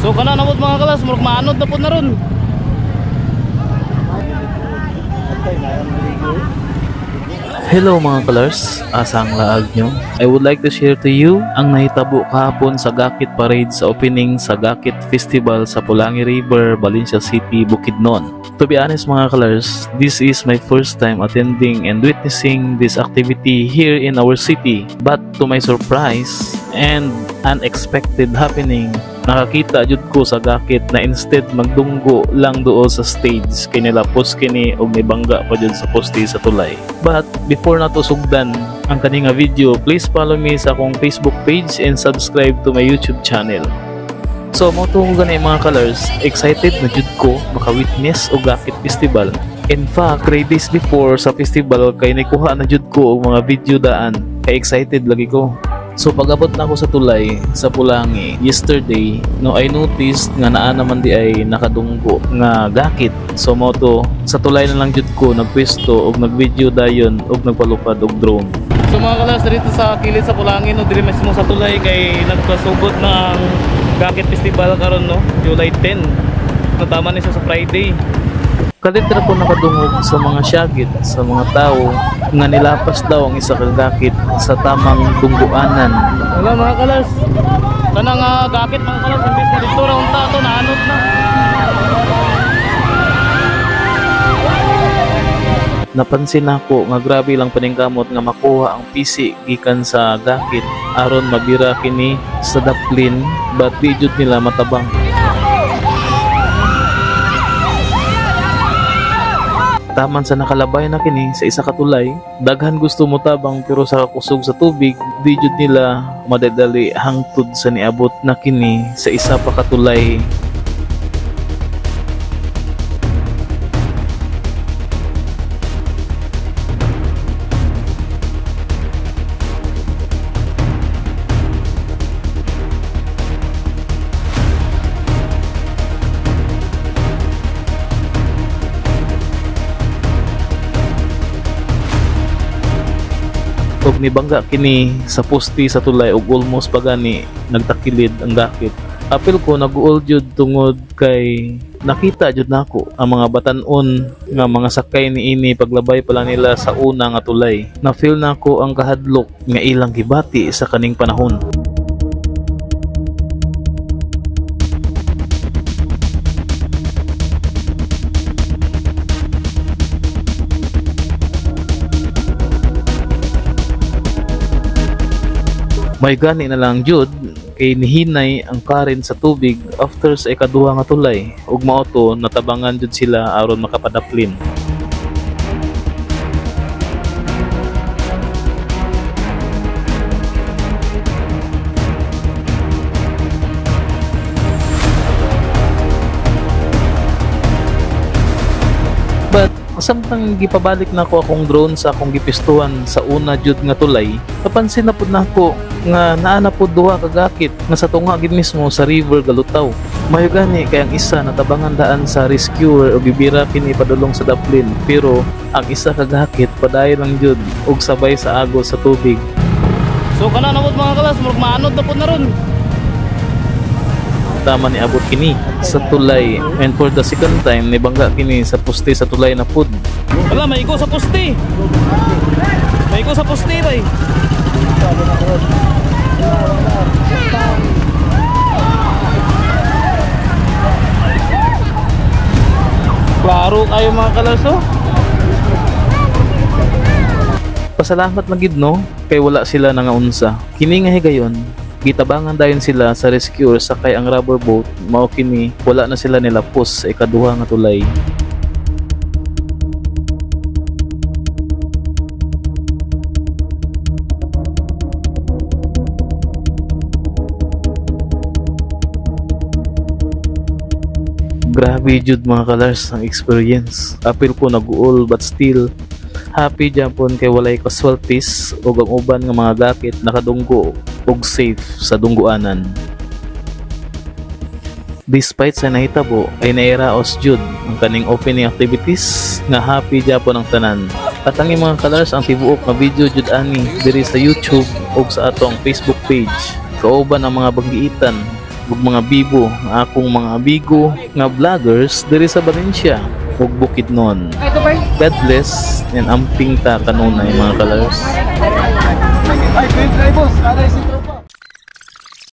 So kana namot mga kalas, murag maanod na po na ron. Hello mga kalars, asang laag nyo. I would like to share to you ang nahitabo kahapon sa Gakit Parade sa opening sa Gakit Festival sa Pulangi River, Valencia City, Bukidnon. To be honest mga kalars, this is my first time attending and witnessing this activity here in our city. But to my surprise and unexpected happening, nakakita jud ko sa Gakit na instead magdunggo lang doon sa stage kay nilapos kini og nibangga pa jud sa poste sa tulay. But before nato sugdan ang kaninga video, please follow me sa akong Facebook page and subscribe to my YouTube channel. So mo to gani mga colors, excited na jud ko maka-witness og Gakit Festival. In fact, 3 days before sa festival kay nikuha na jud ko og mga video daan, kay excited lagi ko. So pag-abot na ako sa tulay sa Pulangi yesterday, no, I noticed nga naa naman di ay nakadunggo nga Gakit. So mo to sa tulay na lang jud ko nagpwesto og nagvideo dayon og nagpalupad og drone. So mga kalas, dito sa kilid sa Pulangi, no, dili mismo sa tulay kay nagpasugot ng Gakit Festival karon, no, July 10. Natama ni sa Friday. Kalitra ko nakadungog sa mga syagit sa mga tao nga nilapas daw ang isa ka Gakit sa tamang dungguanan. Wala mga kalas, kanang Gakit mga kalas, imbis na dito raon ta to naanod na. Napansin ako nga grabe lang paningkamot nga makuha ang pisi gikan sa Gakit aron mabira kini sa daplin, but di jud nila matabang. Taman sa nakalabay na kini sa isa ka tulay, daghan gusto mo tabang pero sa kusog sa tubig, di jud nila madadali hangtod sa niabot na kini sa isa pa ka tulay. Og nibangga kini sa poste sa tulay og almost pagani nagtakilid ang Gakit. Apil ko naguol jud tungod kay nakita jud nako ang mga batan-on nga mga sakay niini paglabay pa lang nila sa una nga tulay. Na feel nako ang kahadlok nga ilang gibati sa kaning panahon. May gani na lang jud kay nihinay ang current sa tubig after sa ikaduha nga tulay ug mao to natabangan jud sila aron makapadaplin. But samtang gipabalik na ko akong drone sa akong gipistuhan sa una jud nga tulay, napansin na pud nako nga naa na pud duha ka Gakit nga sa tunga gid mismo sa river Galutaw. Mayo gani kay ang isa natabangan daan sa rescuer o bibira kini padulong sa daplin, pero ang isa ka Gakit padayon lang jud og sabay sa agos sa tubig. So kana namot mga kalas, murag maanod na pud na ron. Tama ni abot kini sa tulay, and for the second time nibangga kini sa poste sa tulay na pud. Wala, may iko sa poste. May iko sa poste bay. Klaro kayo mga kalas, oh. Pasalamat na gid no kay wala sila nangaunsa. Kini nga higayon gitabangan dayon sila sa rescuer sakay ang rubber boat, mao kini wala na sila nilapos sa ikaduha nga tulay. Grabe jud mga kalars ang experience. Apil ko naguol but still happy Japon kay walay casualties ug ang uban nga mga Gakit nakadunggo ug safe sa dungguanan. Despite sa nahitabo ay nairaos jud ang kaning opening activities nga happy Japon ang tanan. At ang mga kalars ang tibuok nga video jud ani diri sa YouTube ug sa atong Facebook page. Kauban ang mga banggiitan ug mga bibo nga akong mga amigo nga vloggers diri sa Valencia ug Bukidnon. God bless and amping ta kanunay mga kalars. Ay, boss,